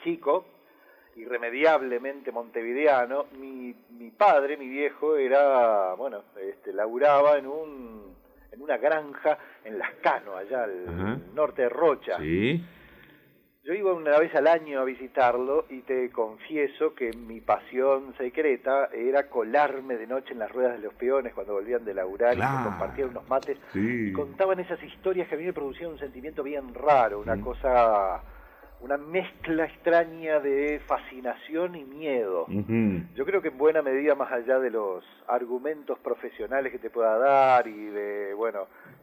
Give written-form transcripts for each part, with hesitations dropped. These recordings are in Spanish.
chico, irremediablemente montevideano. Mi padre, mi viejo, era, laburaba en una granja en Lascano, allá al norte de Rocha. Sí. Yo iba una vez al año a visitarlo y te confieso que mi pasión secreta era colarme de noche en las ruedas de los peones cuando volvían de laburar y se compartían unos mates y contaban esas historias que a mí me producían un sentimiento bien raro, una mezcla extraña de fascinación y miedo. Yo creo que en buena medida, más allá de los argumentos profesionales que te pueda dar y de,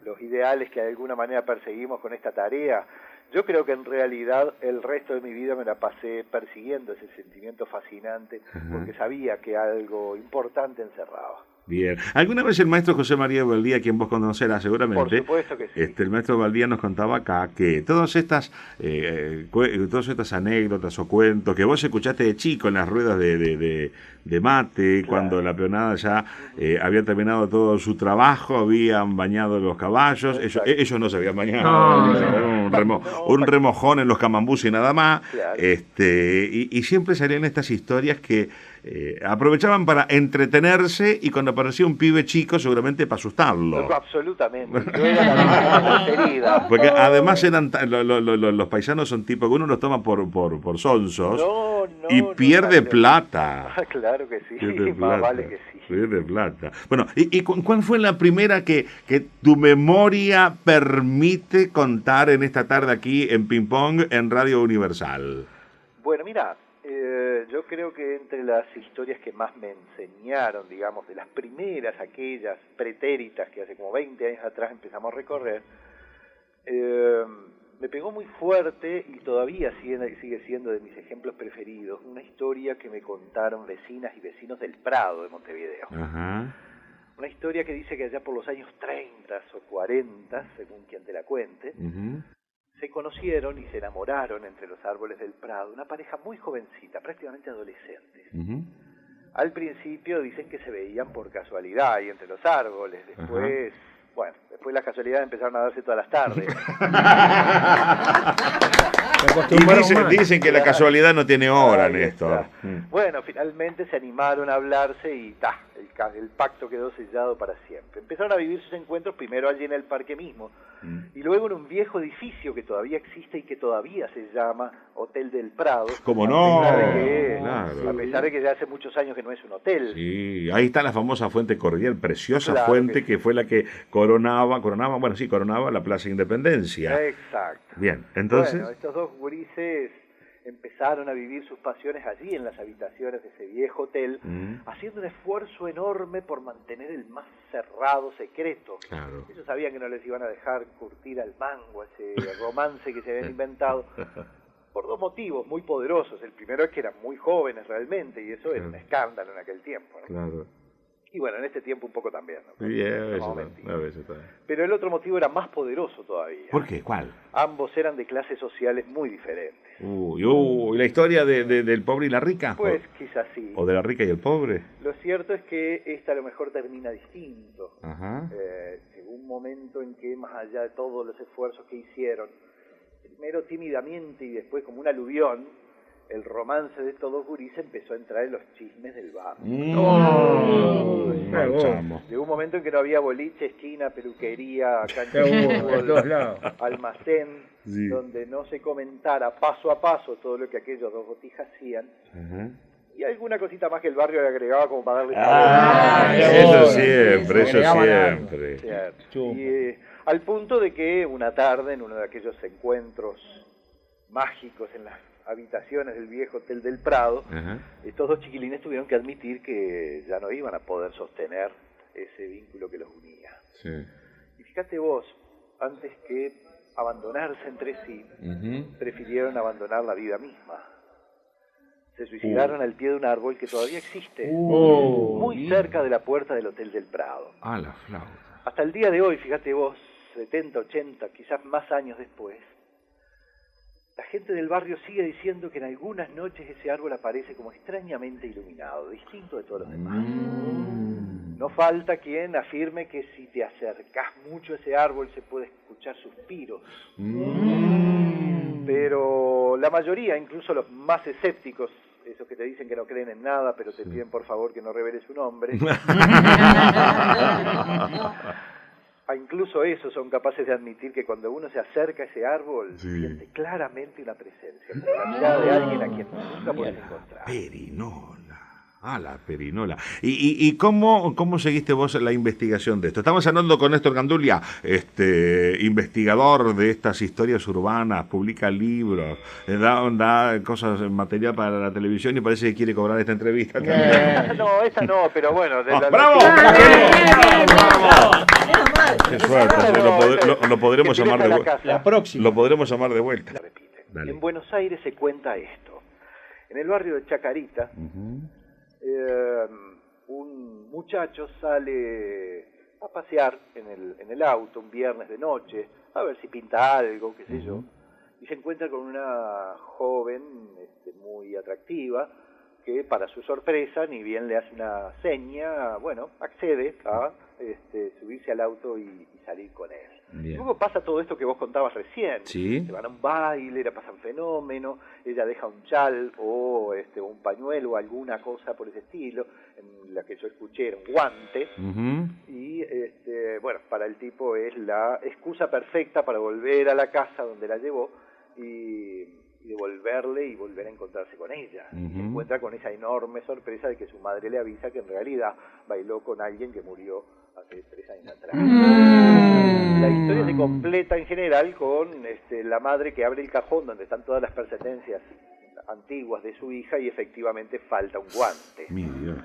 los ideales que de alguna manera perseguimos con esta tarea, yo creo que en realidad el resto de mi vida me la pasé persiguiendo ese sentimiento fascinante porque sabía que algo importante encerraba. Bien. ¿Alguna vez el maestro José María Valdía, quien vos conocerás seguramente? Por supuesto que sí. El maestro Valdía nos contaba acá que todas estas anécdotas o cuentos que vos escuchaste de chico en las ruedas de mate, cuando la peonada ya había terminado todo su trabajo, habían bañado los caballos, ellos no se habían bañado, un remojón en los camambús y nada más, y siempre salían estas historias que aprovechaban para entretenerse y cuando aparecía un pibe chico seguramente para asustarlo. Absolutamente, yo era la víctima preferida. Porque además eran los paisanos son tipo que uno los toma por sonsos y pierde plata. Claro que sí, más vale que sí. Pierde plata. Bueno, ¿y cuál fue la primera que tu memoria permite contar en esta tarde aquí en Ping Pong en Radio Universal? Bueno, mira, yo creo que entre las historias que más me enseñaron, digamos, de las primeras, aquellas pretéritas que hace como 20 años atrás empezamos a recorrer, me pegó muy fuerte y todavía sigue siendo de mis ejemplos preferidos, una historia que me contaron vecinas y vecinos del Prado de Montevideo. Una historia que dice que allá por los años 30 o 40, según quien te la cuente, se conocieron y se enamoraron entre los árboles del Prado, una pareja muy jovencita, prácticamente adolescentes. Al principio dicen que se veían por casualidad y entre los árboles, después las casualidades empezaron a darse todas las tardes. Y dicen que la casualidad no tiene hora, Néstor. Bueno, finalmente se animaron a hablarse y el pacto quedó sellado para siempre. Empezaron a vivir sus encuentros primero allí en el parque mismo y luego en un viejo edificio que todavía existe y que todavía se llama Hotel del Prado. ¿Cómo no? A pesar de que ya hace muchos años que no es un hotel. Sí, ahí está la famosa fuente Cordial, preciosa fuente que fue la que coronaba la Plaza Independencia. Exacto. Bien, entonces... Bueno, estos dos gurises empezaron a vivir sus pasiones allí en las habitaciones de ese viejo hotel, haciendo un esfuerzo enorme por mantener el más cerrado secreto. Claro. Ellos sabían que no les iban a dejar curtir al mango ese romance que se habían inventado, por dos motivos muy poderosos. El primero es que eran muy jóvenes realmente, y eso era un escándalo en aquel tiempo, ¿no? Claro. Y bueno, en este tiempo un poco también, ¿no? Sí, a veces también. Pero el otro motivo era más poderoso todavía. ¿Por qué? ¿Cuál? Ambos eran de clases sociales muy diferentes. ¿Y la historia del pobre y la rica? Pues quizás sí. ¿O de la rica y el pobre? Lo cierto es que esta a lo mejor termina distinto. Llegó un momento en que, más allá de todos los esfuerzos que hicieron, primero tímidamente y después como un aluvión, el romance de estos dos gurises empezó a entrar en los chismes del barrio. Llegó un momento en que no había boliche, esquina, peluquería, cancha de fútbol, almacén, donde no se comentara paso a paso todo lo que aquellos dos botijas hacían. Y alguna cosita más que el barrio le agregaba como para darle eso siempre. Y al punto de que una tarde, en uno de aquellos encuentros mágicos en las habitaciones del viejo Hotel del Prado, estos dos chiquilines tuvieron que admitir que ya no iban a poder sostener ese vínculo que los unía. Y fíjate vos, antes que abandonarse entre sí, prefirieron abandonar la vida misma. Se suicidaron al pie de un árbol que todavía existe, muy cerca de la puerta del Hotel del Prado. La flauta. Hasta el día de hoy, fíjate vos, 70, 80, quizás más años después, la gente del barrio sigue diciendo que en algunas noches ese árbol aparece como extrañamente iluminado, distinto de todos los demás. No falta quien afirme que si te acercás mucho a ese árbol se puede escuchar suspiros. Pero la mayoría, incluso los más escépticos, esos que te dicen que no creen en nada, pero te piden por favor que no reveles su nombre, incluso esos son capaces de admitir que cuando uno se acerca a ese árbol, siente claramente una presencia, como la mirada de alguien a quien nunca puedes encontrar. Perinola. La perinola. ¿Y cómo seguiste vos la investigación de esto? Estamos hablando con Néstor Gandulia, investigador de estas historias urbanas, publica libros, da cosas, material para la televisión y parece que quiere cobrar esta entrevista. No, esta no, pero bueno. ¡Bravo! ¡Qué suerte! Lo podremos llamar de vuelta. La próxima. Lo podremos llamar de vuelta. En Buenos Aires se cuenta esto. En el barrio de Chacarita, un muchacho sale a pasear en el auto un viernes de noche, a ver si pinta algo, qué sé yo, y se encuentra con una joven muy atractiva que, para su sorpresa, ni bien le hace una seña, bueno, accede a subirse al auto y salir con él. Bien. Luego pasa todo esto que vos contabas recién. ¿Sí? Se van a un baile, le pasan fenómenos, ella deja un chal o un pañuelo o alguna cosa por ese estilo, en la que yo escuché era un guante, y bueno, para el tipo es la excusa perfecta para volver a la casa donde la llevó y devolverle y volver a encontrarse con ella. Y se encuentra con esa enorme sorpresa de que su madre le avisa que en realidad bailó con alguien que murió hace 3 años atrás. La historia se completa en general con la madre que abre el cajón donde están todas las pertenencias antiguas de su hija y efectivamente falta un guante. Mi Dios.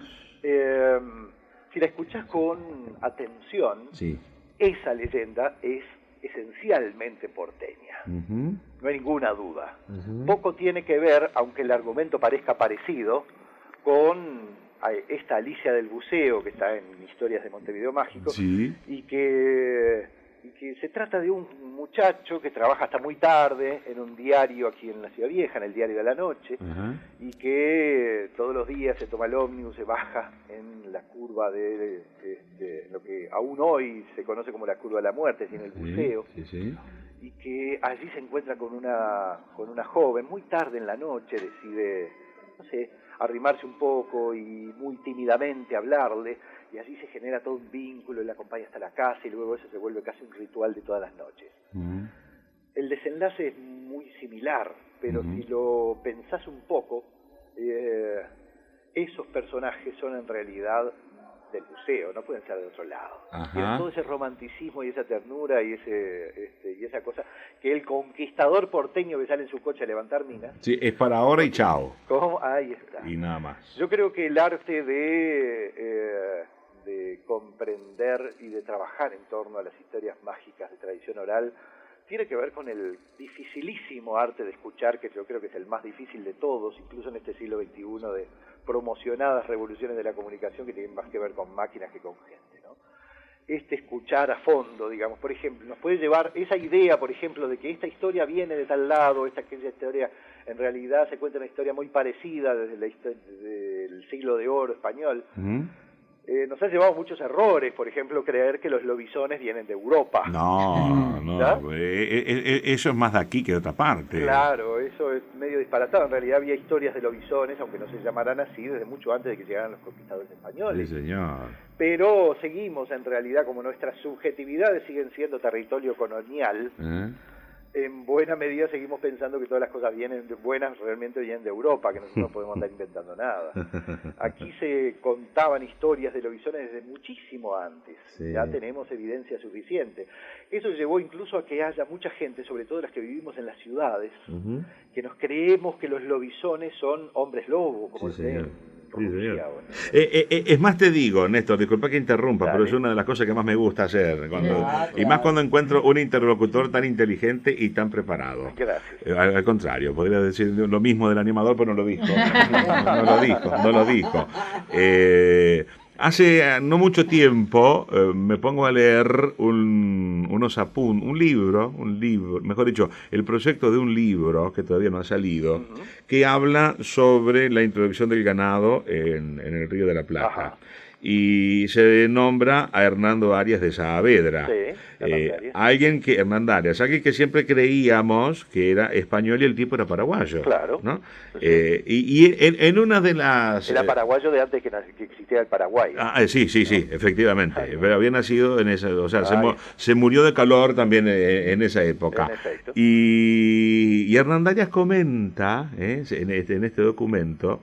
Si la escuchas con atención, esa leyenda es esencialmente porteña. No hay ninguna duda. Poco tiene que ver, aunque el argumento parezca parecido, con esta Alicia del Buceo que está en Historias de Montevideo Mágico, y que se trata de un muchacho que trabaja hasta muy tarde en un diario aquí en la Ciudad Vieja, en el Diario de la Noche, y que todos los días se toma el ómnibus, se baja en la curva de lo que aún hoy se conoce como la curva de la muerte, en el buceo, y que allí se encuentra con una joven, muy tarde en la noche decide, no sé, arrimarse un poco y muy tímidamente hablarle, y allí se genera todo un vínculo, él la acompaña hasta la casa y luego eso se vuelve casi un ritual de todas las noches. El desenlace es muy similar, pero si lo pensás un poco, esos personajes son en realidad del buceo, no pueden ser de otro lado. Tienen todo ese romanticismo y esa ternura y esa cosa que el conquistador porteño que sale en su coche a levantar minas. Sí, es para ahora y chao. ¿Cómo? Ahí está. Y nada más. Yo creo que el arte de comprender y de trabajar en torno a las historias mágicas de tradición oral tiene que ver con el dificilísimo arte de escuchar, que yo creo que es el más difícil de todos, incluso en este siglo XXI, de promocionadas revoluciones de la comunicación que tienen más que ver con máquinas que con gente, ¿no? Escuchar a fondo, digamos, por ejemplo, nos puede llevar esa idea, por ejemplo, de que esta historia viene de tal lado, aquella historia, en realidad se cuenta una historia muy parecida desde el siglo de oro español. Nos ha llevado muchos errores, por ejemplo, creer que los lobisones vienen de Europa. No, eso es más de aquí que de otra parte. Claro, eso es medio disparatado. En realidad había historias de lobisones, aunque no se llamaran así, desde mucho antes de que llegaran los conquistadores españoles. Sí, señor. Pero seguimos, en realidad, como nuestras subjetividades siguen siendo territorio colonial, en buena medida seguimos pensando que todas las cosas buenas realmente vienen de Europa, que nosotros no podemos andar inventando nada. Aquí se contaban historias de lobisones desde muchísimo antes, ya tenemos evidencia suficiente. Eso llevó incluso a que haya mucha gente, sobre todo las que vivimos en las ciudades, que nos creemos que los lobisones son hombres lobo, como es más, te digo, Néstor, disculpa que interrumpa, pero es una de las cosas que más me gusta hacer, y más cuando encuentro un interlocutor tan inteligente y tan preparado. Gracias. Al contrario, podría decir lo mismo del animador, pero no lo dijo. No lo dijo. Hace no mucho tiempo me pongo a leer un libro, mejor dicho, el proyecto de un libro que todavía no ha salido, que habla sobre la introducción del ganado en el Río de la Plata. y se nombra a Hernando Arias de Saavedra. Sí, alguien que siempre creíamos que era español y el tipo era paraguayo. Claro. ¿no? Sí. Y en una de las... Era paraguayo de antes que existiera el Paraguay. Sí, efectivamente. Pero había nacido en esa... O sea, se murió de calor también en esa época. En efecto. Y Hernando Arias comenta, en este documento...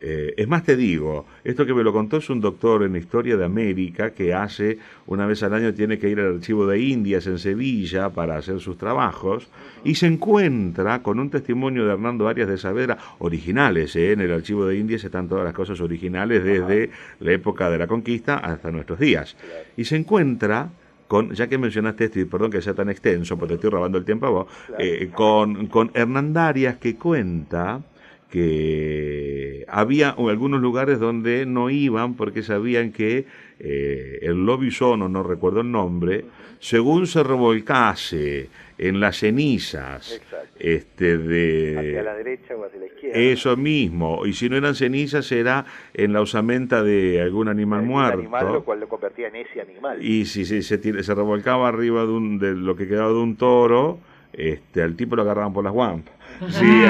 es más, te digo, esto que me lo contó es un doctor en Historia de América que hace, una vez al año tiene que ir al Archivo de Indias en Sevilla para hacer sus trabajos, y se encuentra con un testimonio de Hernando Arias de Saavedra, originales, en el Archivo de Indias están todas las cosas originales desde la época de la conquista hasta nuestros días. Y se encuentra ya que mencionaste esto, y perdón que sea tan extenso, porque te estoy robando el tiempo a vos, con Hernando Arias, que cuenta que había algunos lugares donde no iban porque sabían que el lobizón, o no recuerdo el nombre, según se revolcase en las cenizas, hacia la derecha o hacia la izquierda. Eso mismo, y si no eran cenizas era en la osamenta de algún animal muerto. Animal, lo cual lo convertía en ese animal. Y si se revolcaba arriba de lo que quedaba de un toro, al tipo lo agarraban por las guampas. Sí,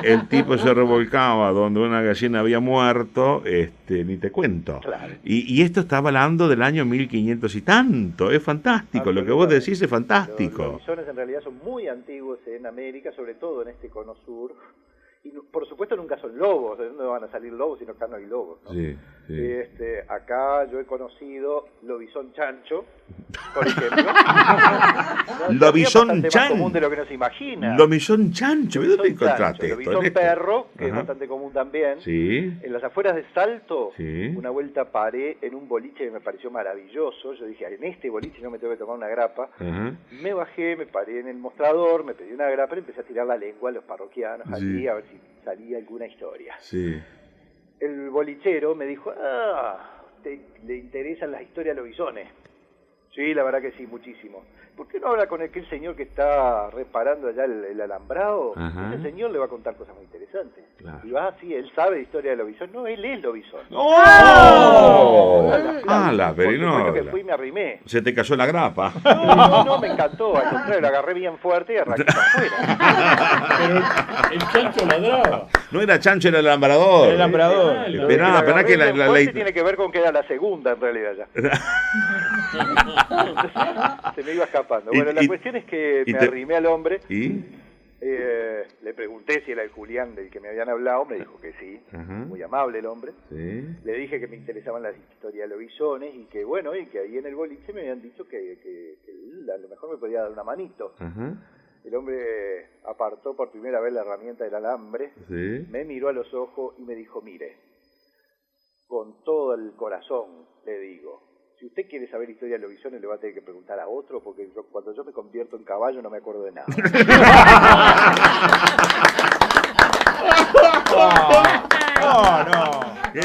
el tipo se revolcaba donde una gallina había muerto, ni te cuento. Claro. Y esto está hablando del año 1500 y tanto, es fantástico, lo que vos decís es fantástico. Los bisones en realidad son muy antiguos en América, sobre todo en este cono sur. Y por supuesto nunca son lobos, ¿de dónde van a salir lobos si no acá no hay lobos? ¿no? Sí. Acá yo he conocido lobizón chancho, por ejemplo. Lobizón chancho. Más común de lo que no se imagina. Lobizón chancho, ¿dónde encontraste esto? Lobizón perro, que es bastante común también. Sí. En las afueras de Salto, sí. Una vuelta paré en un boliche que me pareció maravilloso. Yo dije, en este boliche no me tengo que tomar una grapa. Me bajé, me paré en el mostrador, me pedí una grapa y empecé a tirar la lengua a los parroquianos allí a ver si salía alguna historia. Sí. El bolichero me dijo, ¿le interesan las historias de los bisones? Sí, la verdad que sí, muchísimo. ¿Por qué no habla con aquel señor que está reparando allá el alambrado? Ese señor le va a contar cosas muy interesantes. Claro. Y sí, él sabe de historia de lobizón. No, él es lobizón. ¡Oh! La Por supuesto perinola. que fui y me arrimé. Se te cayó la grapa. No, me encantó. Al contrario, lo agarré bien fuerte y arranqué para afuera. Pero el chancho ladraba. No era chancho, era el alambrador. El alambrador. Esperá que la tiene que ver con que era la segunda en realidad ya. Se me iba escapando. Bueno, la cuestión es que me arrimé al hombre. ¿Y? Le pregunté si era el Julián del que me habían hablado, me dijo que sí, muy amable el hombre. Sí. Le dije que me interesaban las historias de los bisones y que bueno, y que ahí en el boliche me habían dicho que él a lo mejor me podía dar una manito. El hombre apartó por primera vez la herramienta del alambre, me miró a los ojos y me dijo, mire, con todo el corazón le digo, si usted quiere saber historia de los bisones, le va a tener que preguntar a otro, porque cuando yo me convierto en caballo no me acuerdo de nada. No.